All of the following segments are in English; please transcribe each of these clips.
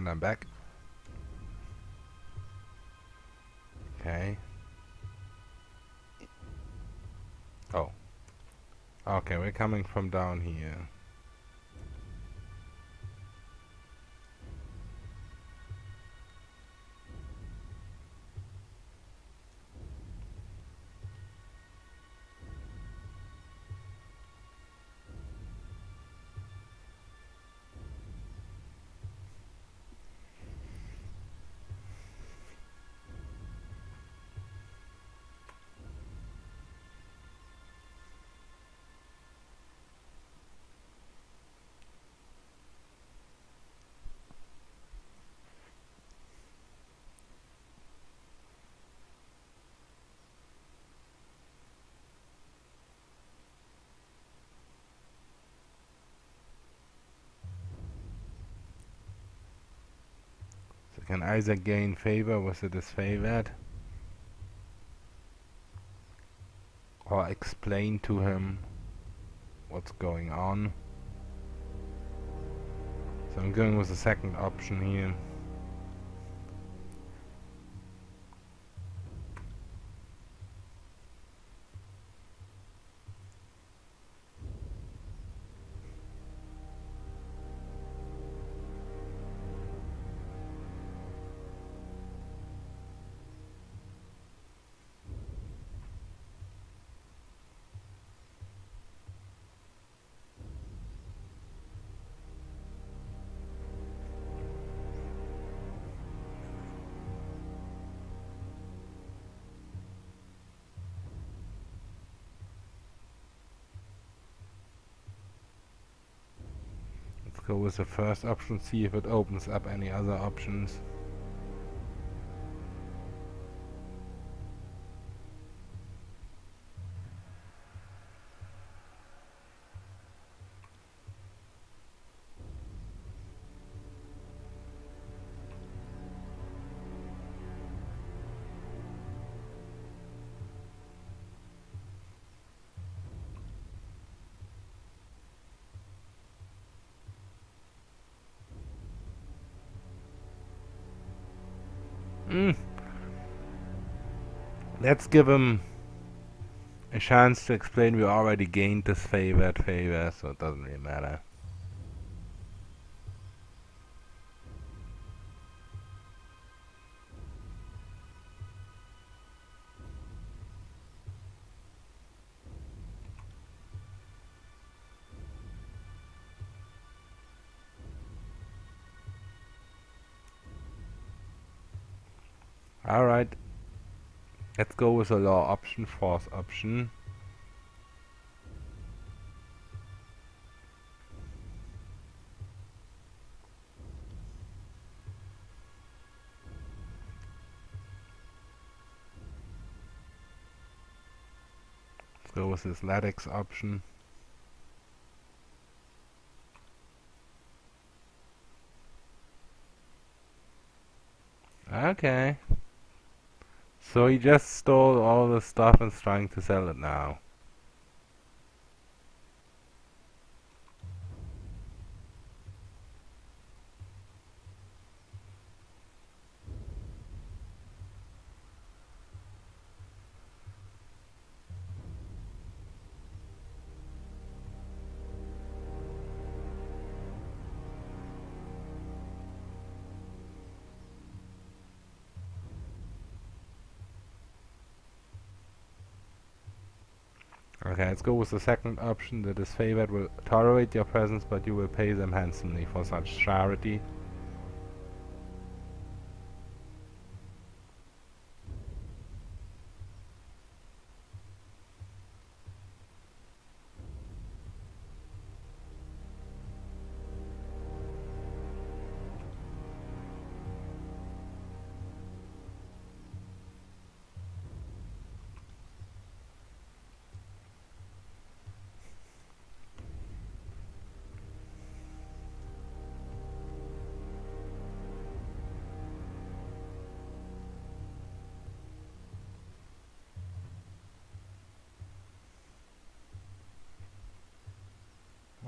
And I'm back. Okay. Oh. Okay, we're coming from down here. So can either gain favor with the disfavored or explain to him what's going on. So I'm going with the second option here. Let's go with the first option, see if it opens up any other options. Let's give him a chance to explain we already gained this favor, so it doesn't really matter. Alright. Let's go with the law option, fourth option. Let's go with this lattice option. Okay. So he just stole all the stuff and is trying to sell it now. Okay, let's go with the second option. The disfavored will tolerate your presence, but you will pay them handsomely for such charity.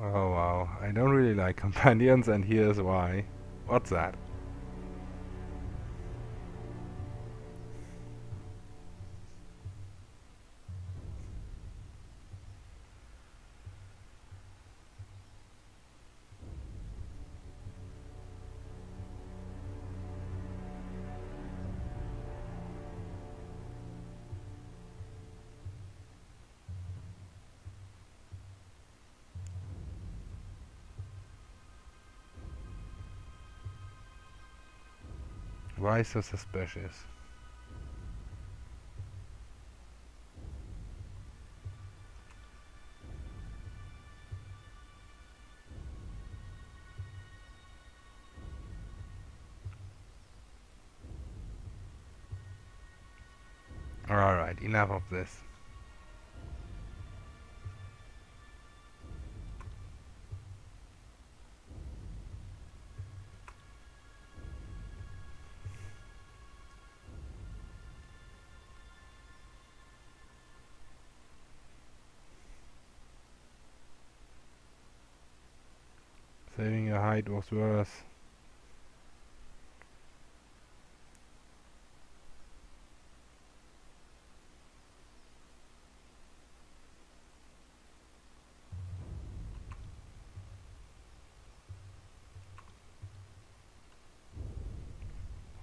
Oh wow, I don't really like companions, and here's why. What's that? Why so suspicious? Alright, enough of this. Saving your height was worse.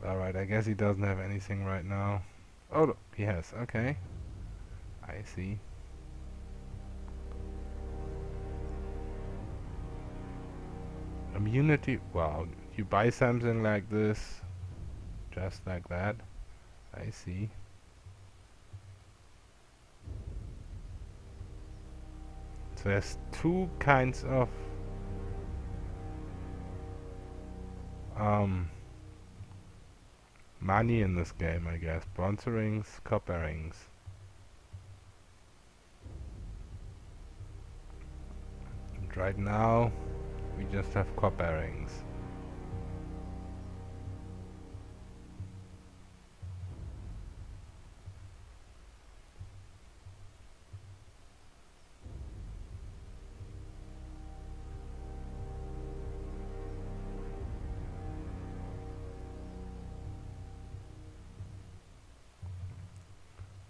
Alright, I guess he doesn't have anything right now. Oh, look, he has. Okay. I see. Immunity. Wow, you buy something like this, just like that. I see. So there's two kinds of money in this game, I guess. Bronze rings, copper rings. And right now, we just have copper rings.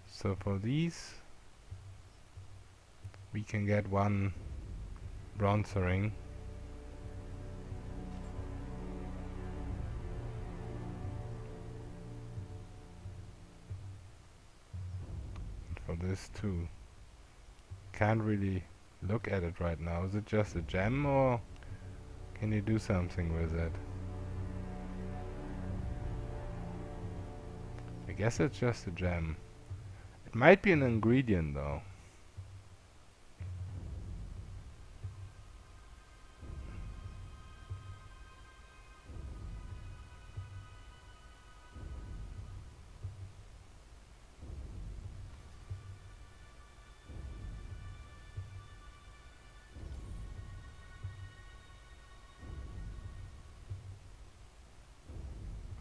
So for these, we can get one bronze ring. And for this too. Can't really look at it right now. Is it just a gem or can you do something with it? I guess it's just a gem. It might be an ingredient though.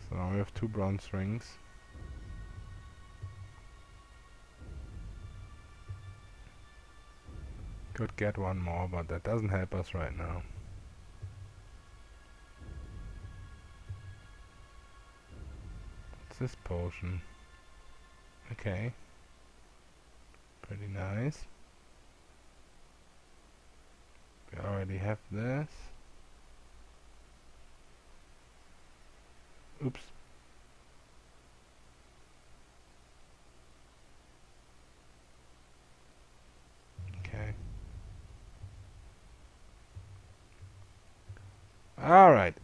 So now we have two bronze rings. Could get one more, but that doesn't help us right now. What's this potion? Okay. Pretty nice. We already have this. Oops. Okay. Alright.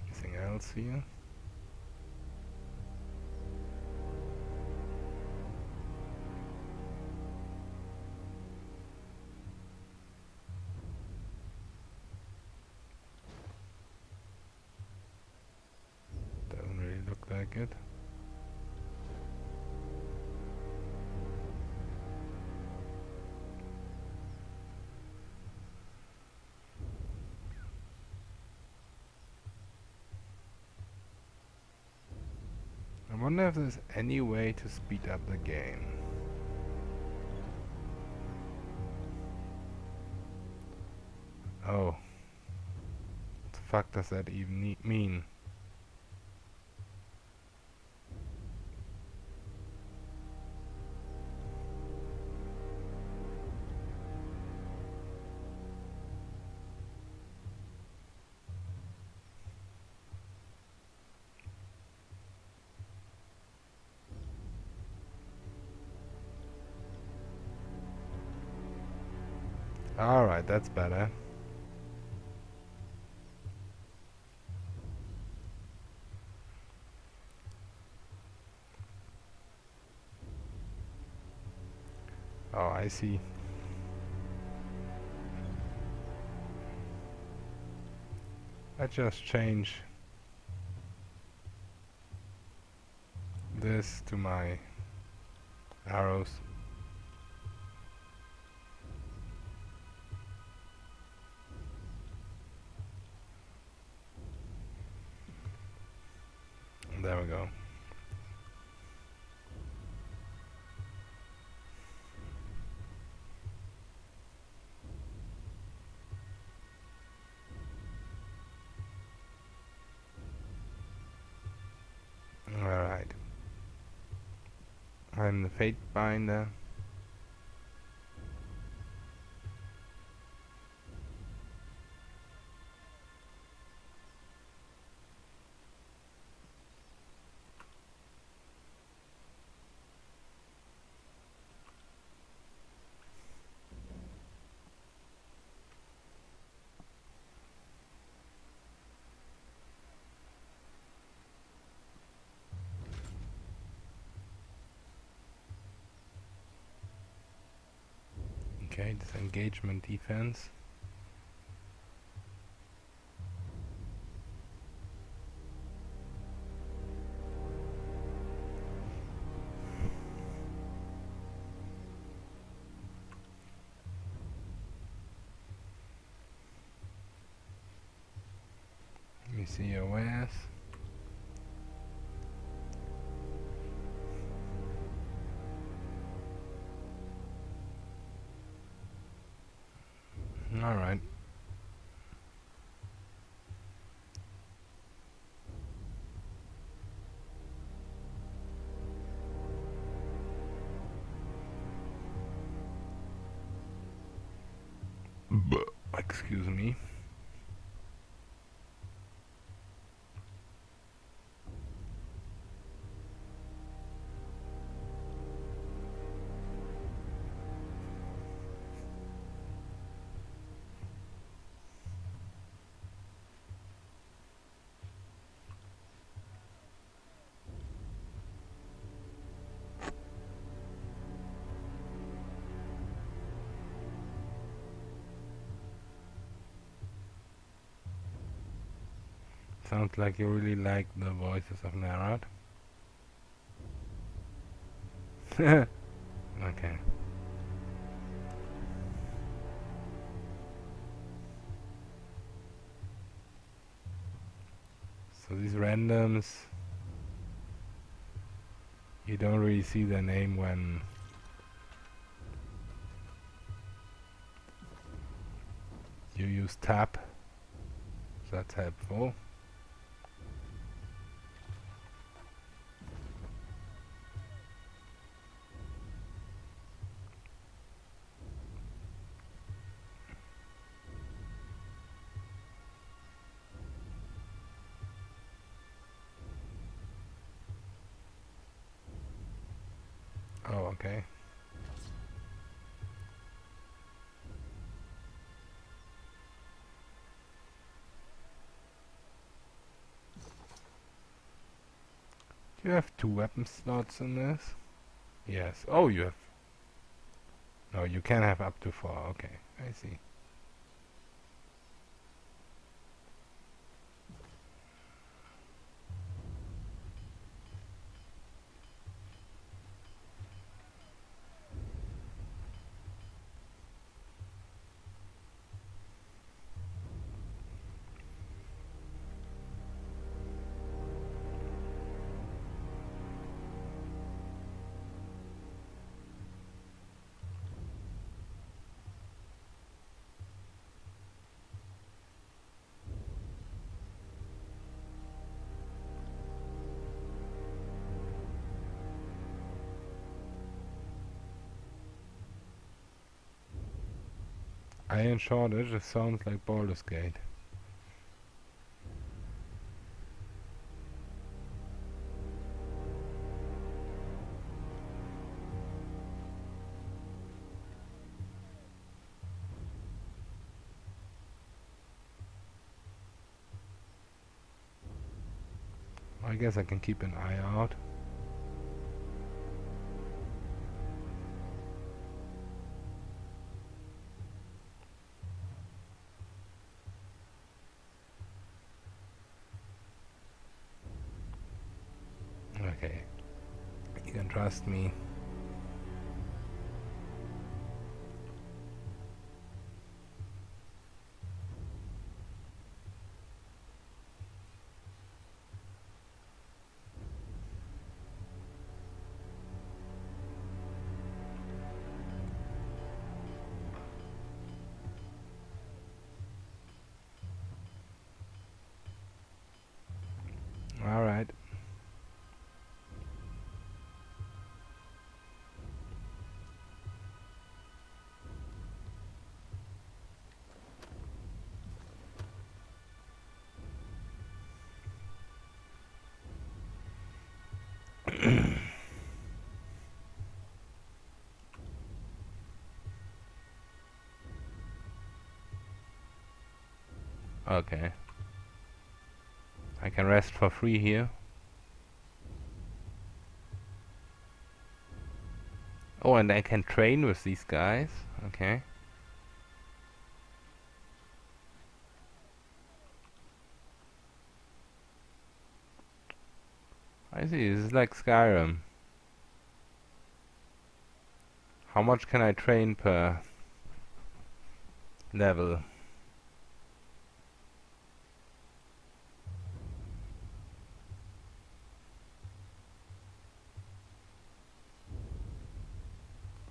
Anything else here? Doesn't really look like it. I wonder if there's any way to speed up the game. Oh. What the fuck does that even mean? Alright, that's better. Oh, I see. I just change this to my arrows. There we go. Alright. I'm the fate binder. Okay, disengagement defense. Let me see your wares. Alright. Excuse me. Sounds like you really like the voices of Narad. Okay. So these randoms, you don't really see their name when you use tab. So that's helpful. Oh, okay. Do you have 2 weapon slots in this? Yes. Oh, you have... No, you can have up to 4. Okay, I see. Iron Shortage, it sounds like Baldur's Gate. I guess I can keep an eye out. Okay. You can trust me. Alright. Okay. I can rest for free here. Oh, and I can train with these guys. Okay. I see, this is like Skyrim. How much can I train per level?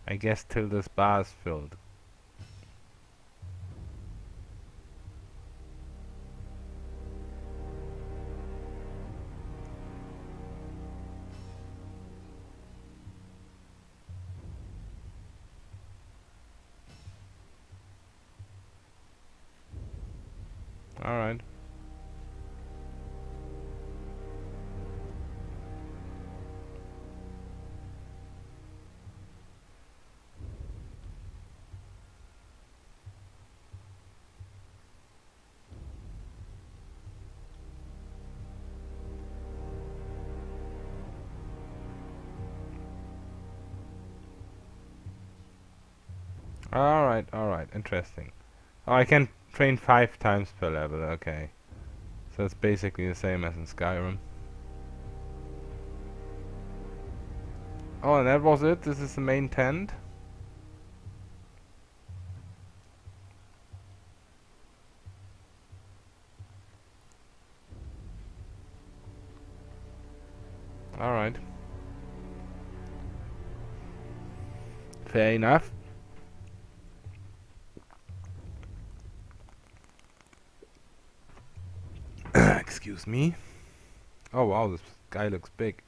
I guess till this bar is filled. Alright. Alright, interesting. Oh, I can train 5 times per level, okay. So it's basically the same as in Skyrim. Oh, and that was it? This is the main tent? Alright. Fair enough. Excuse me. Oh wow, this guy looks big.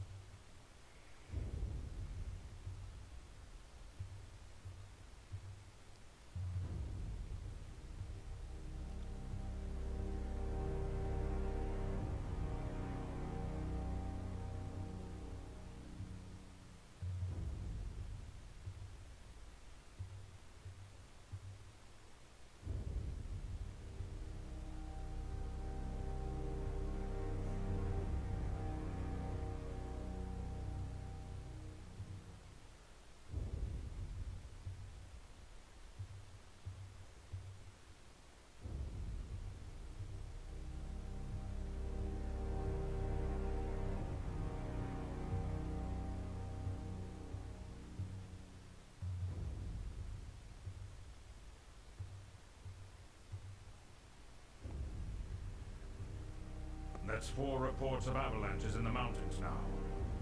That's 4 reports of avalanches in the mountains now.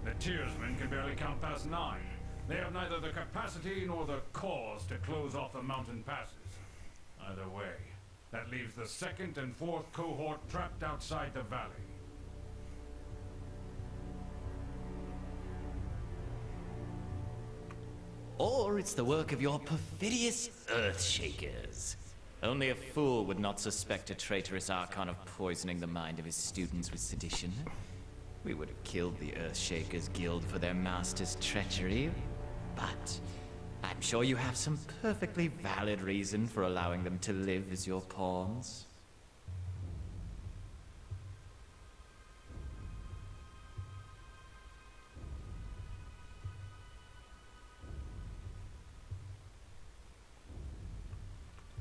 The Tearsmen can barely count past 9. They have neither the capacity nor the cause to close off the mountain passes. Either way, that leaves the 2nd and 4th cohort trapped outside the valley. Or it's the work of your perfidious Earthshakers. Only a fool would not suspect a traitorous Archon of poisoning the mind of his students with sedition. We would have killed the Earthshakers Guild for their master's treachery, but I'm sure you have some perfectly valid reason for allowing them to live as your pawns.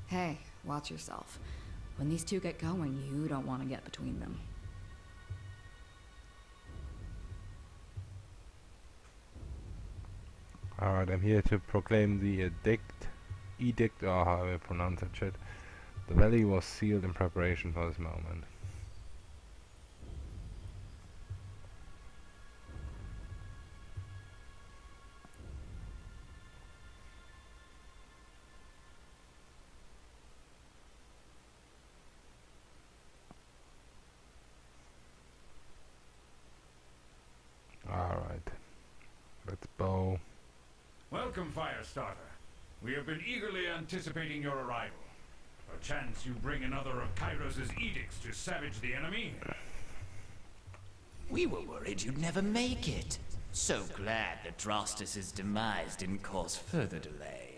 Hey, watch yourself. When these two get going, you don't want to get between them. Alright, I'm here to proclaim the edict, or however I pronounce that shit. The valley was sealed in preparation for this moment. Alright, let's bow. Welcome, Firestarter. We have been eagerly anticipating your arrival. Perchance you bring another of Kairos' edicts to savage the enemy? We were worried you'd never make it. So glad that Drostus' demise didn't cause further delay.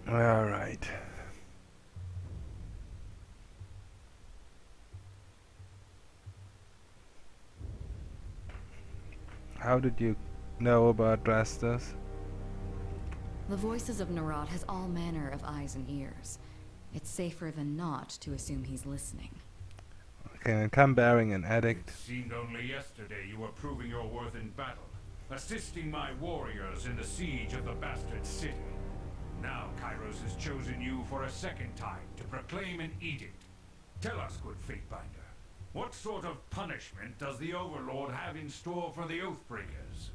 Alright. How did you know about Drastus? The voices of Narod has all manner of eyes and ears. It's safer than not to assume he's listening. Okay, come bearing an It edict. seemed only yesterday you were proving your worth in battle, assisting my warriors in the siege of the bastard city. Now Kairos has chosen you for a second time to proclaim an edict. Tell us, good Fatebinder, what sort of punishment does the Overlord have in store for the Oathbreakers?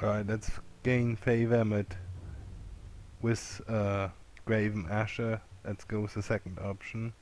Alright, let's gain favor with Graven Asher. Let's go with the second option.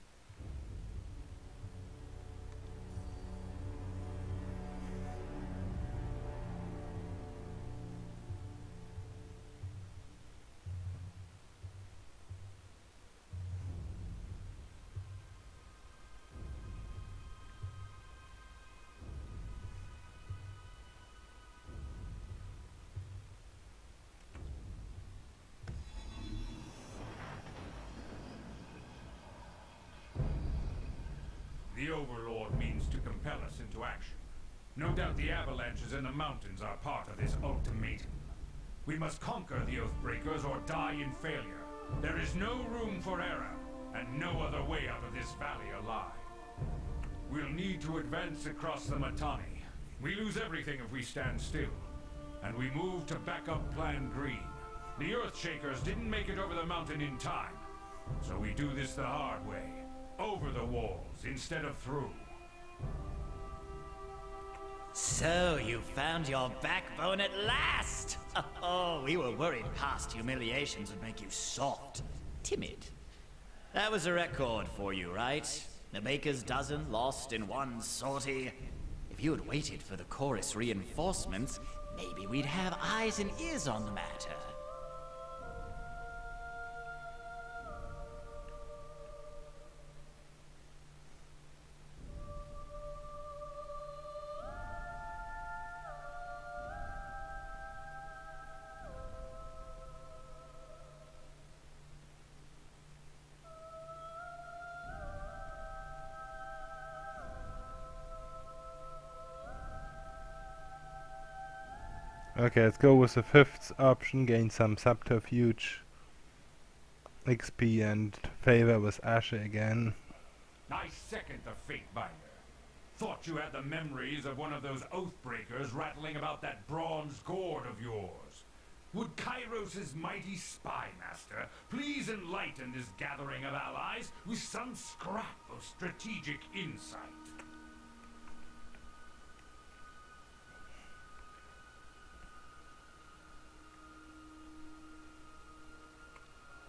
The Overlord means to compel us into action. No doubt the avalanches in the mountains are part of this ultimatum. We must conquer the Oathbreakers or die in failure. There is no room for error, and no other way out of this valley alive. We'll need to advance across the Matani. We lose everything if we stand still. And we move to backup Plan Green. The Earthshakers didn't make it over the mountain in time. So we do this the hard way. Over the walls instead of through. So you found your backbone at last! Oh, we were worried past humiliations would make you soft, timid. That was a record for you, right? The Baker's dozen lost in one sortie. If you had waited for the chorus reinforcements, maybe we'd have eyes and ears on the matter. Okay, let's go with the fifth option, gain some subterfuge XP and favor with Asher again. I second the Fatebinder. Thought you had the memories of one of those Oathbreakers rattling about that bronze gourd of yours. Would Kairos' mighty spy master please enlighten this gathering of allies with some scrap of strategic insight?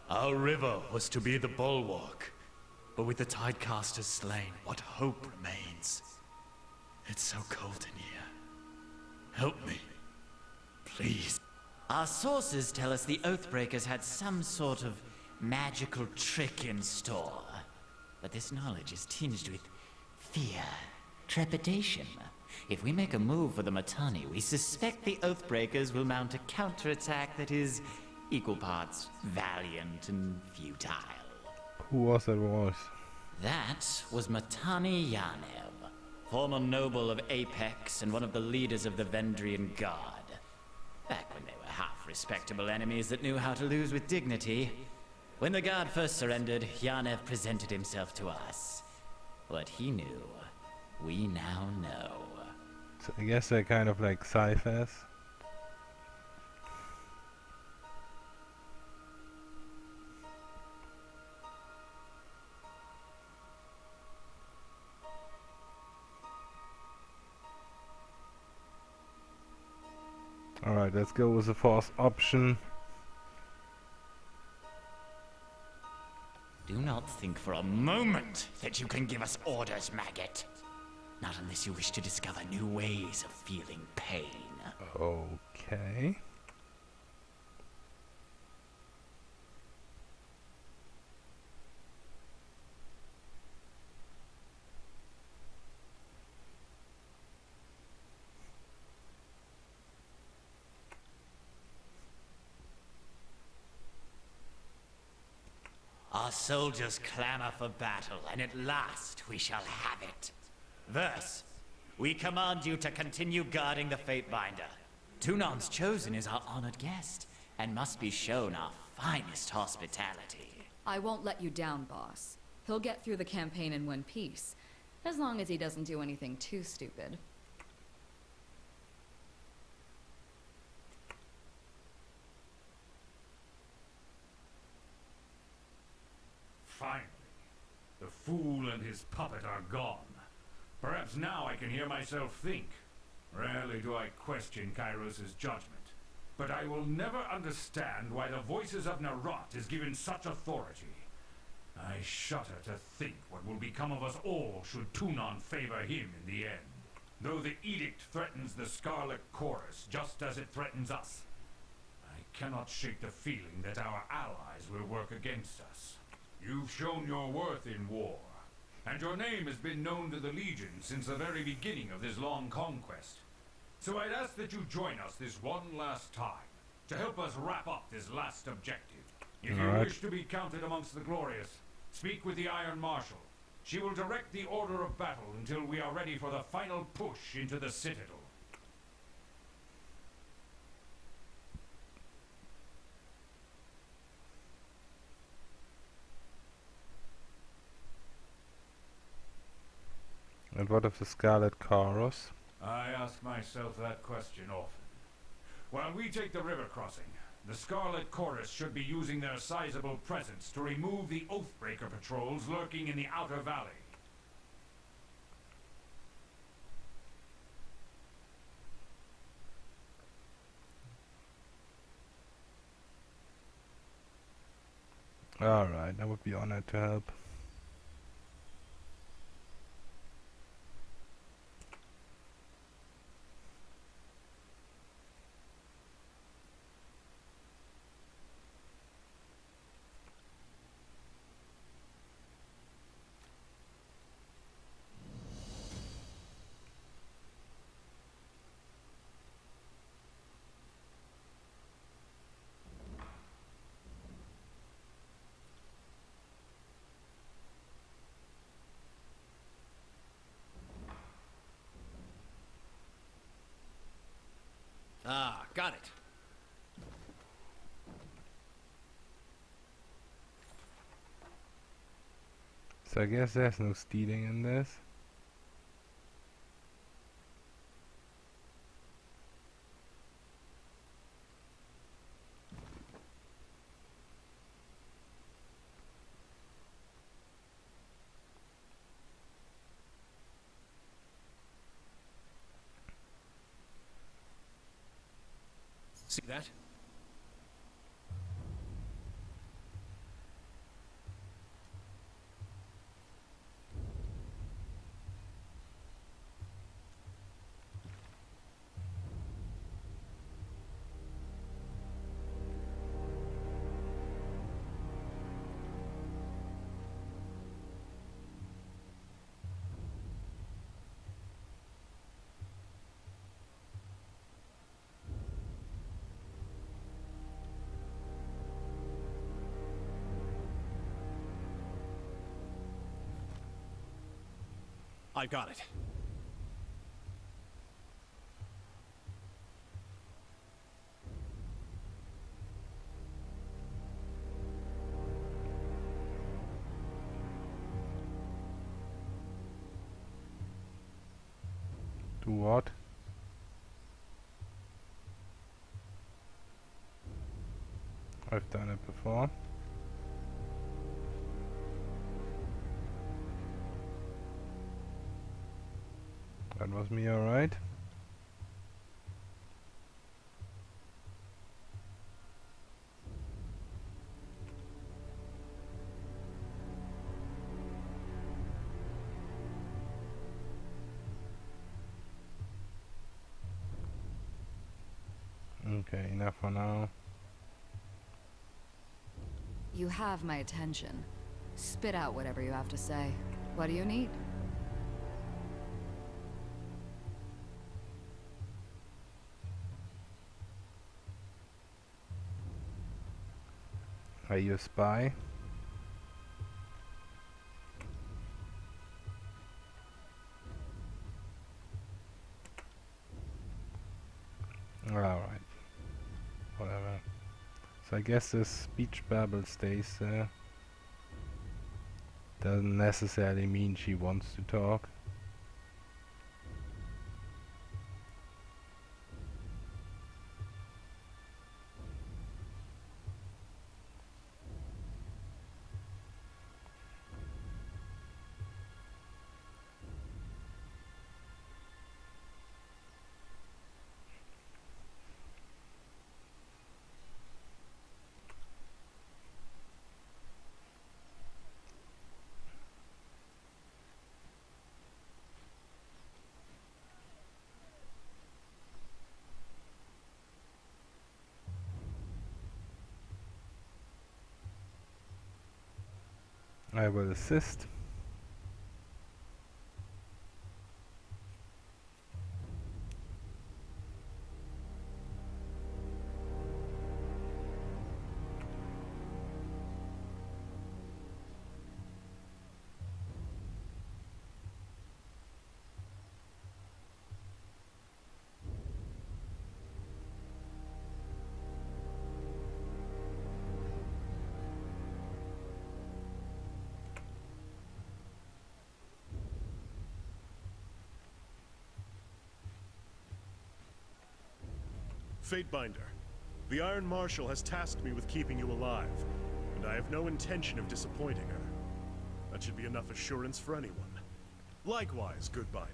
Our river was to be the bulwark, but with the tidecasters slain, what hope remains? It's so cold in here. Help me, please. Our sources tell us the Oathbreakers had some sort of magical trick in store. But this knowledge is tinged with fear, trepidation. If we make a move for the Mitanni, we suspect the Oathbreakers will mount a counterattack that is equal parts valiant and futile. Who was that voice? That was Mitanni Yanev, former noble of Apex and one of the leaders of the Vendrian Guard. Back when they were half-respectable enemies that knew how to lose with dignity. When the Guard first surrendered, Yanev presented himself to us. What he knew, we now know. So I guess they're kind of like sci-fis. Alright, let's go with the fourth option. Do not think for a moment that you can give us orders, maggot. Not unless you wish to discover new ways of feeling pain. Okay. Our soldiers clamor for battle, and at last we shall have it. Thus, we command you to continue guarding the Fatebinder. Tunan's Chosen is our honored guest, and must be shown our finest hospitality. I won't let you down, boss. He'll get through the campaign in one piece, as long as he doesn't do anything too stupid. Finally, the fool and his puppet are gone. Perhaps now I can hear myself think. Rarely do I question Kairos' judgment, but I will never understand why the voices of Narot is given such authority. I shudder to think what will become of us all should Tunon favor him in the end. Though the edict threatens the Scarlet Chorus just as it threatens us, I cannot shake the feeling that our allies will work against us. You've shown your worth in war, and your name has been known to the Legion since the very beginning of this long conquest. So I'd ask that you join us this one last time, to help us wrap up this last objective. If you wish to be counted amongst the glorious, speak with the Iron Marshal. She will direct the order of battle until we are ready for the final push into the Citadel. And what of the Scarlet Chorus? I ask myself that question often. While we take the river crossing, the Scarlet Chorus should be using their sizable presence to remove the Oathbreaker patrols lurking in the outer valley. Alright, I would be honored to help. Ah, got it. So I guess there's no stealing in this. See that? I've got it. Do what? I've done it before. That was me, alright. Okay, enough for now. You have my attention. Spit out whatever you have to say. What do you need? Are you a spy? Alright. Whatever. So I guess this speech babble stays there. Doesn't necessarily mean she wants to talk. I will assist. Fatebinder, the Iron Marshal has tasked me with keeping you alive, and I have no intention of disappointing her. That should be enough assurance for anyone. Likewise, good Binder.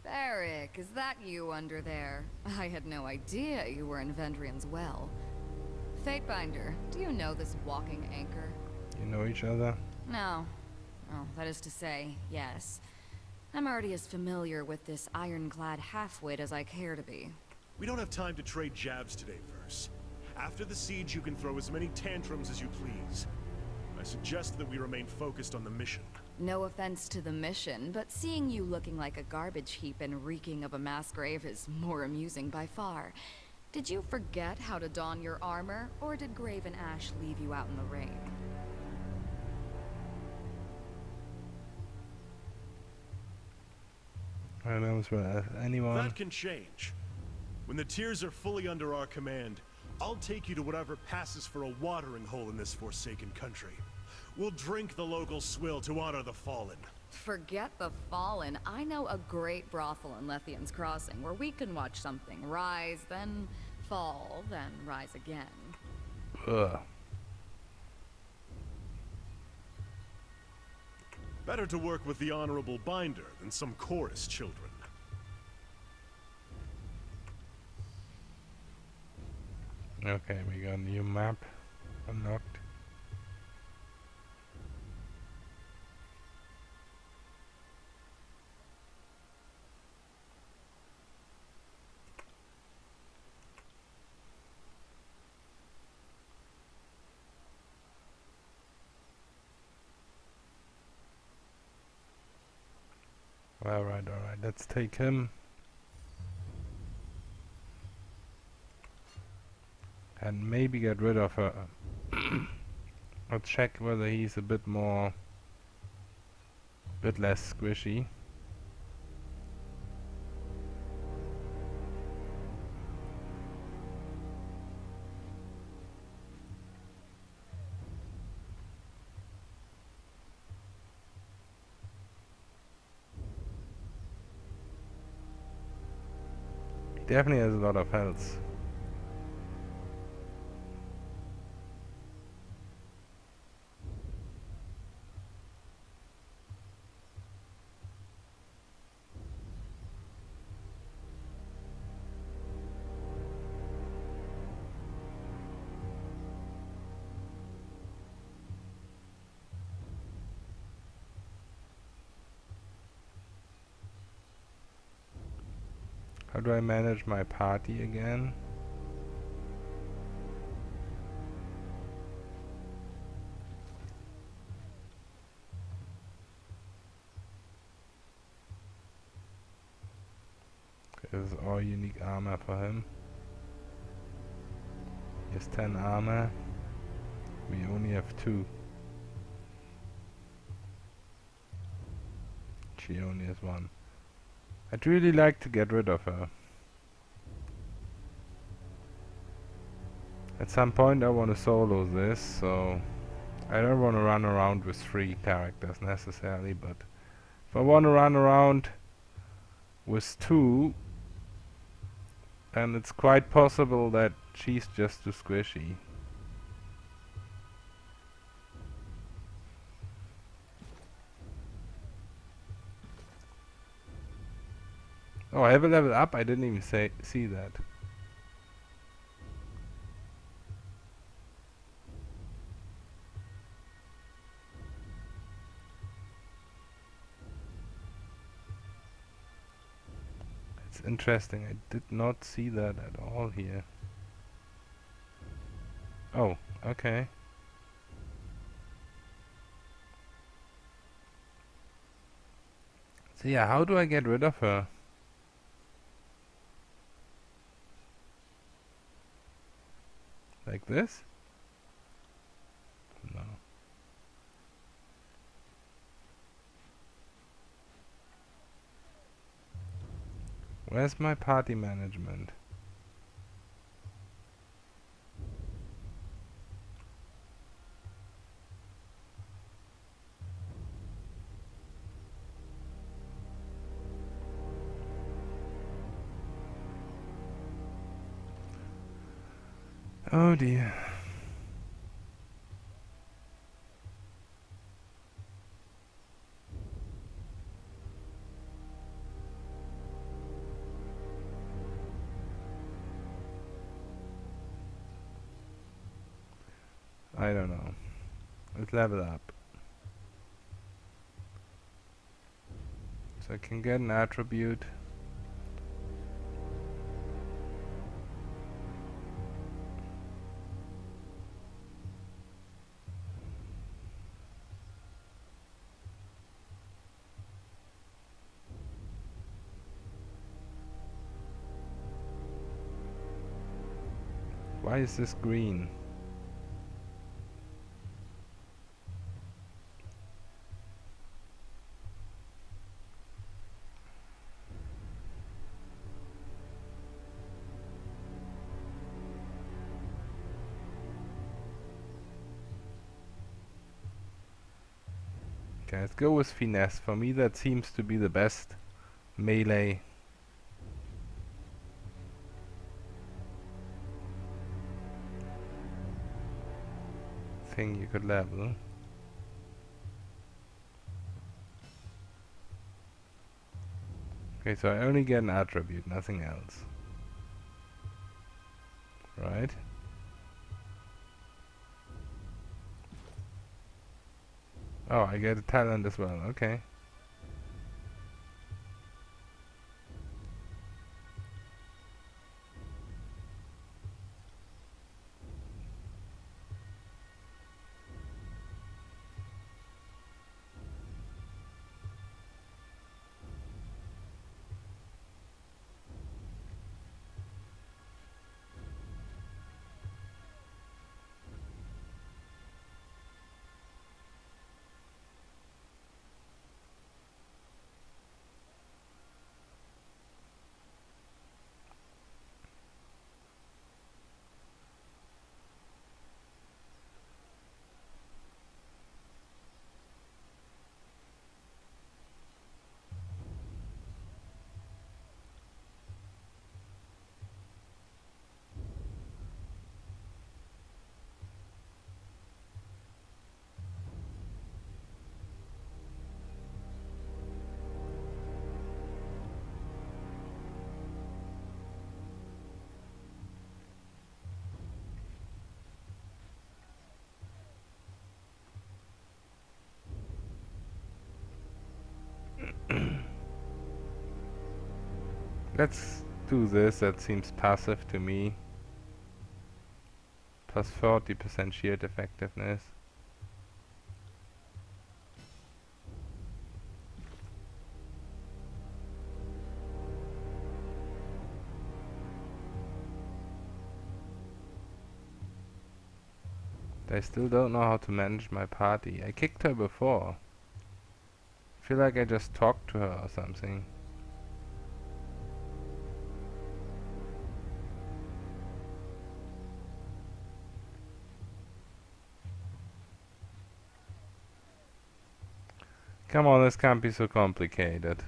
Barrick, is that you under there? I had no idea you were in Vendrian's well. Fatebinder, do you know this walking anchor? You know each other? No. Oh, that is to say, yes. I'm already as familiar with this ironclad halfwit as I care to be. We don't have time to trade jabs today, Verse. After the siege, you can throw as many tantrums as you please. I suggest that we remain focused on the mission. No offense to the mission, but seeing you looking like a garbage heap and reeking of a mass grave is more amusing by far. Did you forget how to don your armor, or did Graven Ash leave you out in the rain? I know as well as anyone. That can change. When the Tears are fully under our command, I'll take you to whatever passes for a watering hole in this forsaken country. We'll drink the local swill to honor the fallen. Forget the fallen. I know a great brothel in Lethian's Crossing where we can watch something rise, then fall, then rise again. Ugh. Better to work with the Honorable Binder than some chorus children. Okay, we got a new map unlocked. Alright, let's take him. And maybe get rid of her. I'll check whether he's a bit more Bit less squishy. Definitely has a lot of health. How do I manage my party again? This is all unique armor for him. He has 10 armor. We only have 2. She only has 1. I'd really like to get rid of her. At some point I want to solo this, so I don't want to run around with 3 characters necessarily, but if I want to run around with 2, then it's quite possible that she's just too squishy. Oh, I have a level up? I didn't even see that. It's interesting, I did not see that at all here. Oh, okay. So yeah, how do I get rid of her? Like this? No. Where's my party management? Oh dear. I don't know. Let's level up. So I can get an attribute. Why is this green? Okay, let's go with finesse. For me that seems to be the best melee thing you could level. Okay, so I only get an attribute, nothing else. Right? Oh, I get a talent as well, okay. Let's do this, that seems passive to me. Plus 40% shield effectiveness. I still don't know how to manage my party. I kicked her before. I feel like I just talked to her or something. Come on, this can't be so complicated.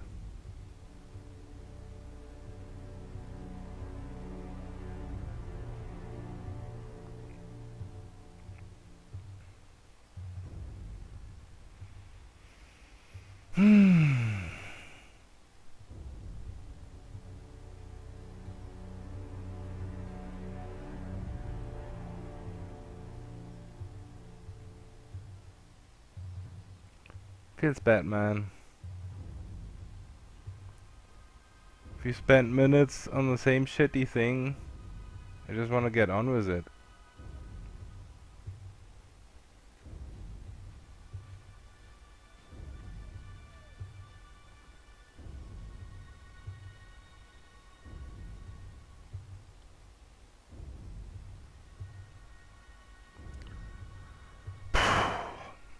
Feels bad, man. If you spend minutes on the same shitty thing, I just want to get on with it.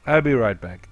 I'll be right back.